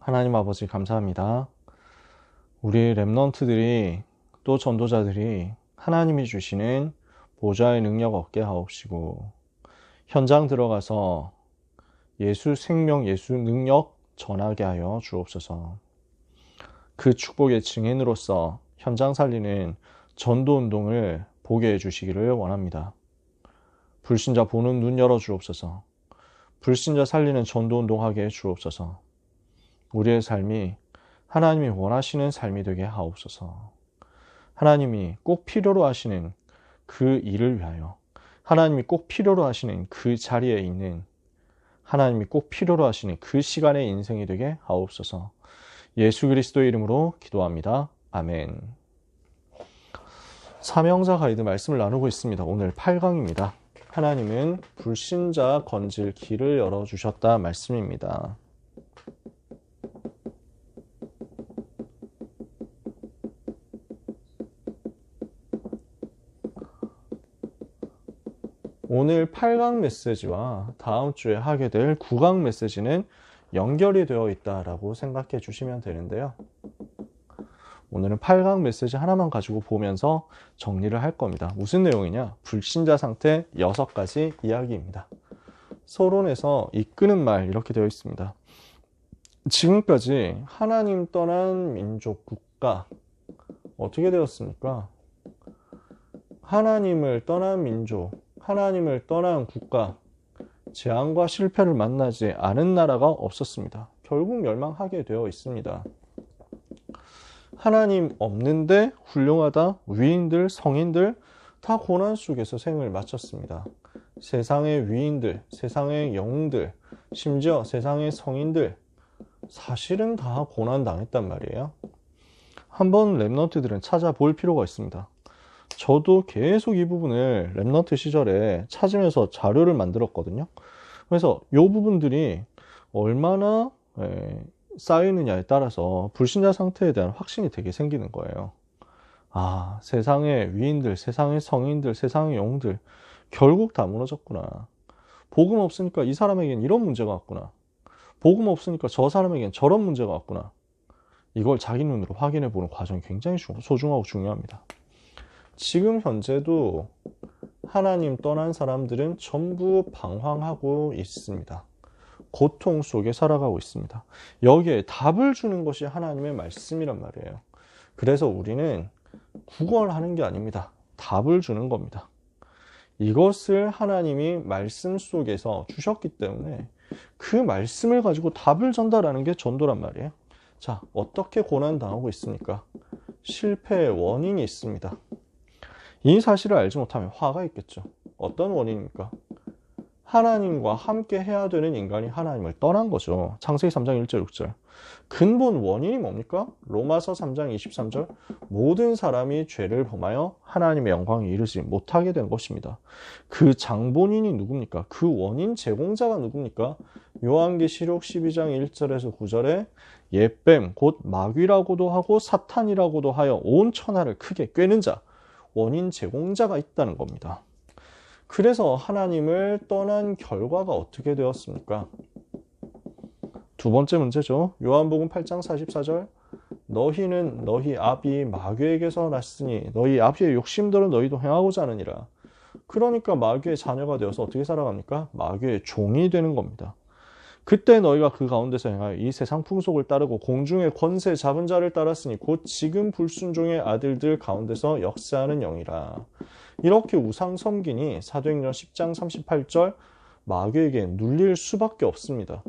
하나님 아버지 감사합니다. 우리 렘넌트들이 또 전도자들이 하나님이 주시는 보좌의 능력 얻게 하옵시고 현장 들어가서 예수 생명, 예수 능력 전하게 하여 주옵소서. 그 축복의 증인으로서 현장 살리는 전도 운동을 보게 해주시기를 원합니다. 불신자 보는 눈 열어 주옵소서. 불신자 살리는 전도 운동하게 해 주옵소서. 우리의 삶이 하나님이 원하시는 삶이 되게 하옵소서. 하나님이 꼭 필요로 하시는 그 일을 위하여, 하나님이 꼭 필요로 하시는 그 자리에 있는, 하나님이 꼭 필요로 하시는 그 시간의 인생이 되게 하옵소서. 예수 그리스도의 이름으로 기도합니다. 아멘. 사명자 가이드 말씀을 나누고 있습니다. 오늘 8강입니다. 하나님은 불신자 건질 길을 열어주셨다 말씀입니다. 오늘 8강 메시지와 다음 주에 하게 될 9강 메시지는 연결이 되어 있다라고 생각해 주시면 되는데요. 오늘은 8강 메시지 하나만 가지고 보면서 정리를 할 겁니다. 무슨 내용이냐? 불신자 상태 6가지 이야기입니다. 서론에서 이끄는 말 이렇게 되어 있습니다. 지금까지 하나님 떠난 민족, 국가 어떻게 되었습니까? 하나님을 떠난 민족, 하나님을 떠난 국가, 재앙과 실패를 만나지 않은 나라가 없었습니다. 결국 멸망하게 되어 있습니다. 하나님 없는데 훌륭하다, 위인들, 성인들 다 고난 속에서 생을 마쳤습니다. 세상의 위인들, 세상의 영웅들, 심지어 세상의 성인들 사실은 다 고난 당했단 말이에요. 한번 렘넌트들은 찾아볼 필요가 있습니다. 저도 계속 이 부분을 렘넌트 시절에 찾으면서 자료를 만들었거든요. 그래서 이 부분들이 얼마나 쌓이느냐에 따라서 불신자 상태에 대한 확신이 되게 생기는 거예요. 아, 세상의 위인들, 세상의 성인들, 세상의 영웅들 결국 다 무너졌구나. 복음 없으니까 이 사람에겐 이런 문제가 왔구나. 복음 없으니까 저 사람에겐 저런 문제가 왔구나. 이걸 자기 눈으로 확인해 보는 과정이 굉장히 소중하고 중요합니다. 지금 현재도 하나님 떠난 사람들은 전부 방황하고 있습니다. 고통 속에 살아가고 있습니다. 여기에 답을 주는 것이 하나님의 말씀이란 말이에요. 그래서 우리는 구걸하는 게 아닙니다. 답을 주는 겁니다. 이것을 하나님이 말씀 속에서 주셨기 때문에 그 말씀을 가지고 답을 전달하는 게 전도란 말이에요. 자, 어떻게 고난당하고 있습니까? 실패의 원인이 있습니다. 이 사실을 알지 못하면 화가 있겠죠. 어떤 원인입니까? 하나님과 함께 해야 되는 인간이 하나님을 떠난 거죠. 창세기 3장 1절 6절. 근본 원인이 뭡니까? 로마서 3장 23절. 모든 사람이 죄를 범하여 하나님의 영광에 이르지 못하게 된 것입니다. 그 장본인이 누굽니까? 그 원인 제공자가 누굽니까? 요한계시록 12장 1절에서 9절에 옛뱀 곧 마귀라고도 하고 사탄이라고도 하여 온 천하를 크게 꿰는 자, 원인 제공자가 있다는 겁니다. 그래서 하나님을 떠난 결과가 어떻게 되었습니까? 두 번째 문제죠. 요한복음 8장 44절. 너희는 너희 아비 마귀에게서 났으니 너희 아비의 욕심대로 너희도 행하고자 하느니라. 그러니까 마귀의 자녀가 되어서 어떻게 살아갑니까? 마귀의 종이 되는 겁니다. 그때 너희가 그 가운데서 행하여 이 세상 풍속을 따르고 공중의 권세 잡은 자를 따랐으니 곧 지금 불순종의 아들들 가운데서 역사하는 영이라. 이렇게 우상 섬기니 사도행전 10장 38절 마귀에게 눌릴 수밖에 없습니다.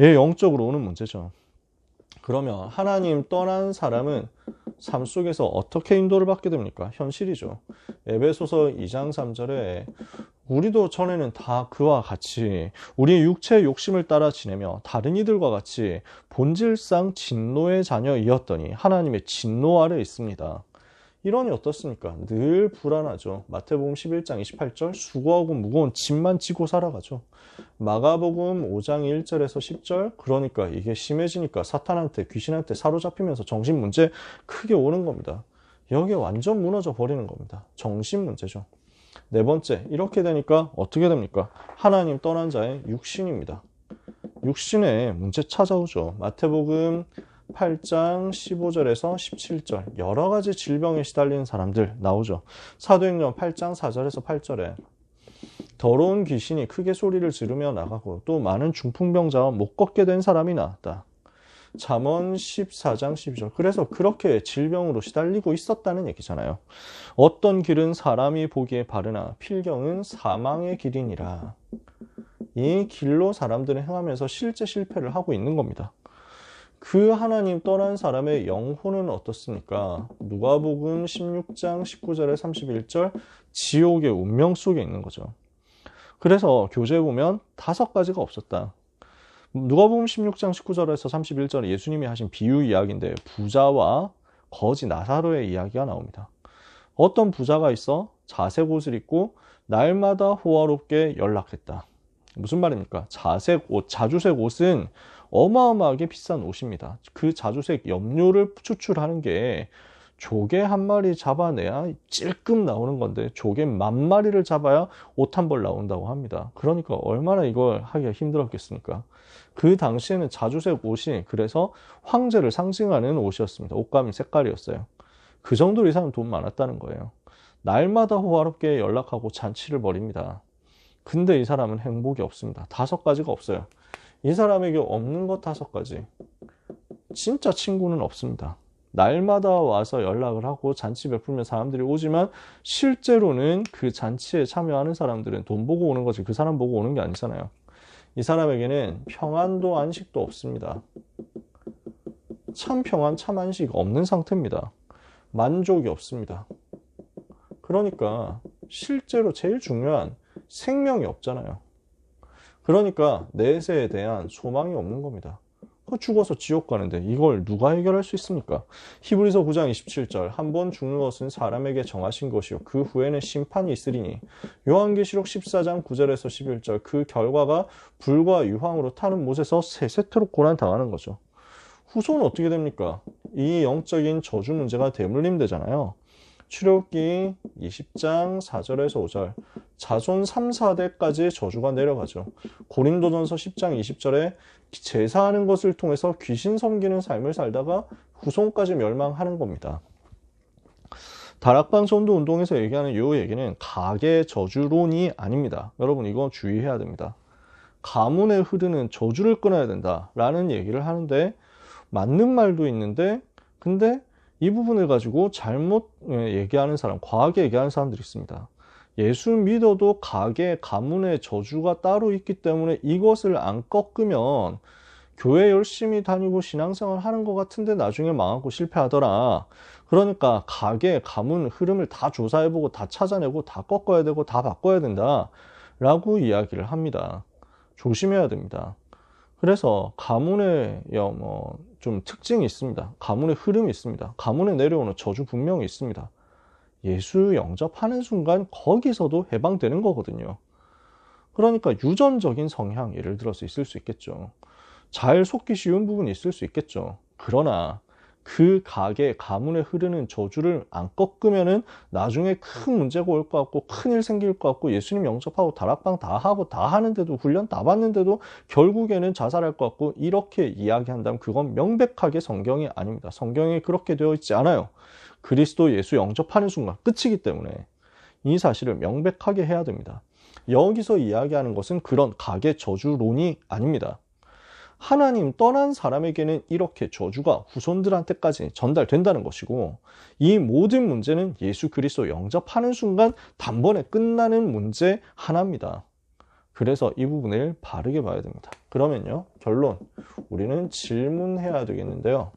예, 영적으로 오는 문제죠. 그러면 하나님 떠난 사람은 삶 속에서 어떻게 인도를 받게 됩니까? 현실이죠. 에베소서 2장 3절에 우리도 전에는 다 그와 같이 우리의 육체의 욕심을 따라 지내며 다른 이들과 같이 본질상 진노의 자녀이었더니 하나님의 진노 아래 있습니다. 이러니 어떻습니까? 늘 불안하죠. 마태복음 11장 28절 수고하고 무거운 짐만 지고 살아가죠. 마가복음 5장 1절에서 10절 그러니까 이게 심해지니까 사탄한테 귀신한테 사로잡히면서 정신 문제 크게 오는 겁니다. 여기에 완전 무너져 버리는 겁니다. 정신 문제죠. 네 번째, 이렇게 되니까 어떻게 됩니까? 하나님 떠난 자의 육신입니다. 육신의 문제 찾아오죠. 마태복음 8장 15절에서 17절 여러 가지 질병에 시달리는 사람들 나오죠. 사도행전 8장 4절에서 8절에 더러운 귀신이 크게 소리를 지르며 나가고 또 많은 중풍병자와 못 걷게 된 사람이 나왔다. 잠언 14장 12절. 그래서 그렇게 질병으로 시달리고 있었다는 얘기잖아요. 어떤 길은 사람이 보기에 바르나 필경은 사망의 길이니라. 이 길로 사람들은 행하면서 실제 실패를 하고 있는 겁니다. 그 하나님 떠난 사람의 영혼은 어떻습니까? 누가복음 16장 19절에 31절 지옥의 운명 속에 있는 거죠. 그래서 교재에 보면 5가지가 없었다. 누가복음 16장 19절에서 31절에 예수님이 하신 비유 이야기인데 부자와 거지 나사로의 이야기가 나옵니다. 어떤 부자가 있어 자색 옷을 입고 날마다 호화롭게 연락했다. 무슨 말입니까? 자색 옷, 자주색 옷은 어마어마하게 비싼 옷입니다. 그 자주색 염료를 추출하는 게 조개 한 마리 잡아내야 찔끔 나오는 건데 조개 10,000마리를 잡아야 옷 한 벌 나온다고 합니다. 그러니까 얼마나 이걸 하기가 힘들었겠습니까? 그 당시에는 자주색 옷이 그래서 황제를 상징하는 옷이었습니다. 옷감이 색깔이었어요. 그 정도로 이 사람은 돈 많았다는 거예요. 날마다 호화롭게 연락하고 잔치를 벌입니다. 근데 이 사람은 행복이 없습니다. 5가지가 없어요. 이 사람에게 없는 것 5가지. 진짜 친구는 없습니다. 날마다 와서 연락을 하고 잔치 베풀면 사람들이 오지만 실제로는 그 잔치에 참여하는 사람들은 돈 보고 오는 거지 그 사람 보고 오는 게 아니잖아요. 이 사람에게는 평안도 안식도 없습니다. 참 평안, 참 안식 없는 상태입니다. 만족이 없습니다. 그러니까 실제로 제일 중요한 생명이 없잖아요. 그러니까 내세에 대한 소망이 없는 겁니다. 죽어서 지옥 가는데 이걸 누가 해결할 수 있습니까? 히브리서 9장 27절 한번 죽는 것은 사람에게 정하신 것이요 그 후에는 심판이 있으리니 요한계시록 14장 9절에서 11절 그 결과가 불과 유황으로 타는 못에서 세세토록 고난당하는 거죠. 후손은 어떻게 됩니까? 이 영적인 저주 문제가 대물림되잖아요. 출애굽기 20장 4절에서 5절 자손 3, 4대까지의 저주가 내려가죠. 고린도전서 10장 20절에 제사하는 것을 통해서 귀신 섬기는 삶을 살다가 후손까지 멸망하는 겁니다. 다락방 전도 운동에서 얘기하는 이 얘기는 가계 저주론이 아닙니다. 여러분 이거 주의해야 됩니다. 가문에 흐르는 저주를 끊어야 된다라는 얘기를 하는데 맞는 말도 있는데 근데 이 부분을 가지고 잘못 얘기하는 사람, 과하게 얘기하는 사람들이 있습니다. 예수 믿어도 가문의 저주가 따로 있기 때문에 이것을 안 꺾으면 교회 열심히 다니고 신앙생활 하는 것 같은데 나중에 망하고 실패하더라. 그러니까 가문 흐름을 다 조사해보고 다 찾아내고 다 꺾어야 되고 다 바꿔야 된다 라고 이야기를 합니다. 조심해야 됩니다. 그래서 가문에 좀 특징이 있습니다. 가문의 흐름이 있습니다. 가문에 내려오는 저주 분명히 있습니다. 예수 영접하는 순간 거기서도 해방되는 거거든요. 그러니까 유전적인 성향 예를 들어서 있을 수 있겠죠. 잘 속기 쉬운 부분이 있을 수 있겠죠. 그러나 그 가문에 흐르는 저주를 안 꺾으면은 나중에 큰 문제가 올 것 같고 큰일 생길 것 같고 예수님 영접하고 다락방 다 하고 다 하는데도 훈련 다 받는데도 결국에는 자살할 것 같고 이렇게 이야기한다면 그건 명백하게 성경이 아닙니다. 성경에 그렇게 되어 있지 않아요. 그리스도 예수 영접하는 순간 끝이기 때문에 이 사실을 명백하게 해야 됩니다. 여기서 이야기하는 것은 그런 가계 저주론이 아닙니다. 하나님 떠난 사람에게는 이렇게 저주가 후손들한테까지 전달된다는 것이고 이 모든 문제는 예수 그리스도 영접하는 순간 단번에 끝나는 문제 하나입니다. 그래서 이 부분을 바르게 봐야 됩니다. 그러면요, 결론. 우리는 질문해야 되겠는데요.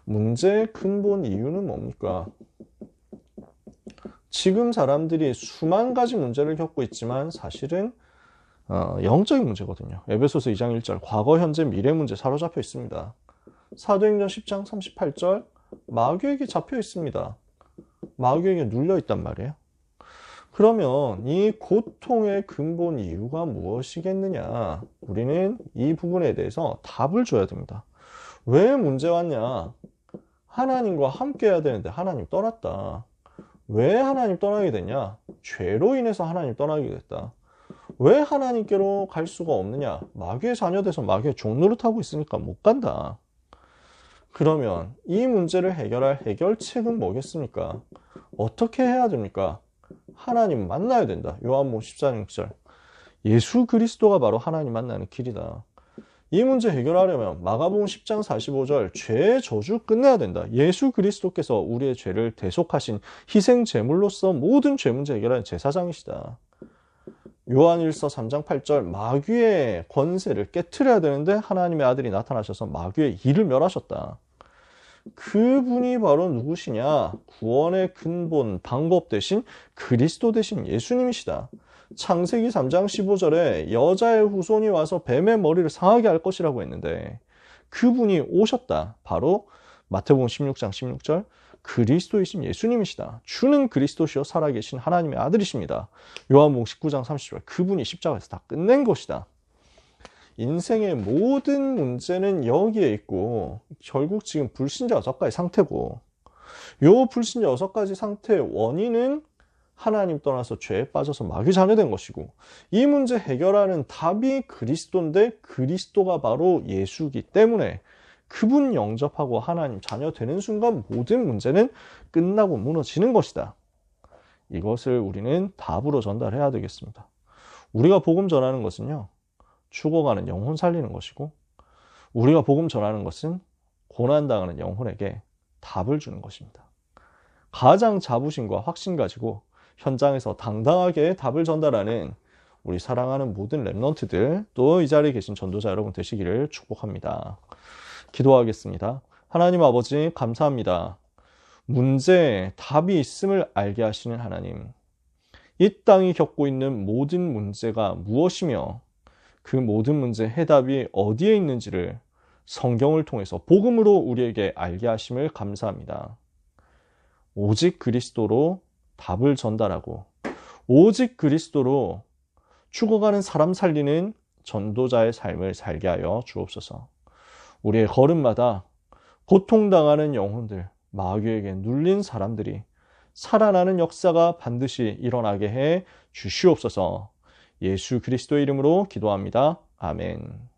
문제의 근본 이유는 뭡니까? 지금 사람들이 수만 가지 문제를 겪고 있지만 사실은 영적인 문제거든요. 에베소서 2장 1절 과거, 현재, 미래 문제 사로잡혀 있습니다. 사도행전 10장 38절 마귀에게 잡혀 있습니다. 마귀에게 눌려 있단 말이에요. 그러면 이 고통의 근본 이유가 무엇이겠느냐? 우리는 이 부분에 대해서 답을 줘야 됩니다. 왜 문제 왔냐? 하나님과 함께 해야 되는데 하나님 떠났다. 왜 하나님 떠나게 됐냐? 죄로 인해서 하나님 떠나게 됐다. 왜 하나님께로 갈 수가 없느냐? 마귀의 자녀 돼서 마귀의 종노릇하고 있으니까 못 간다. 그러면 이 문제를 해결할 해결책은 뭐겠습니까? 어떻게 해야 됩니까? 하나님 만나야 된다. 요한복음 14장 6절. 예수 그리스도가 바로 하나님 만나는 길이다. 이 문제 해결하려면 마가복음 10장 45절 죄의 저주 끝내야 된다. 예수 그리스도께서 우리의 죄를 대속하신 희생 제물로서 모든 죄 문제 해결하는 제사장이시다. 요한일서 3장 8절 마귀의 권세를 깨트려야 되는데 하나님의 아들이 나타나셔서 마귀의 일을 멸하셨다. 그분이 바로 누구시냐? 구원의 근본, 방법 대신 그리스도 대신 예수님이시다. 창세기 3장 15절에 여자의 후손이 와서 뱀의 머리를 상하게 할 것이라고 했는데 그분이 오셨다. 바로 마태복음 16장 16절 그리스도이신 예수님이시다. 주는 그리스도시요 살아계신 하나님의 아들이십니다. 요한복음 19장 30절 그분이 십자가에서 다 끝낸 것이다. 인생의 모든 문제는 여기에 있고 결국 지금 불신자 6가지 상태고 요 불신자 6가지 상태의 원인은 하나님 떠나서 죄에 빠져서 마귀 자녀된 것이고 이 문제 해결하는 답이 그리스도인데 그리스도가 바로 예수이기 때문에 그분 영접하고 하나님 자녀 되는 순간 모든 문제는 끝나고 무너지는 것이다. 이것을 우리는 답으로 전달해야 되겠습니다. 우리가 복음 전하는 것은요. 죽어가는 영혼 살리는 것이고 우리가 복음 전하는 것은 고난당하는 영혼에게 답을 주는 것입니다. 가장 자부심과 확신 가지고 현장에서 당당하게 답을 전달하는 우리 사랑하는 모든 랩런트들 또 이 자리에 계신 전도자 여러분 되시기를 축복합니다. 기도하겠습니다. 하나님 아버지 감사합니다. 문제에 답이 있음을 알게 하시는 하나님. 이 땅이 겪고 있는 모든 문제가 무엇이며 그 모든 문제의 해답이 어디에 있는지를 성경을 통해서 복음으로 우리에게 알게 하심을 감사합니다. 오직 그리스도로 답을 전달하고 오직 그리스도로 죽어가는 사람 살리는 전도자의 삶을 살게 하여 주옵소서. 우리의 걸음마다 고통당하는 영혼들, 마귀에게 눌린 사람들이 살아나는 역사가 반드시 일어나게 해 주시옵소서. 예수 그리스도의 이름으로 기도합니다. 아멘.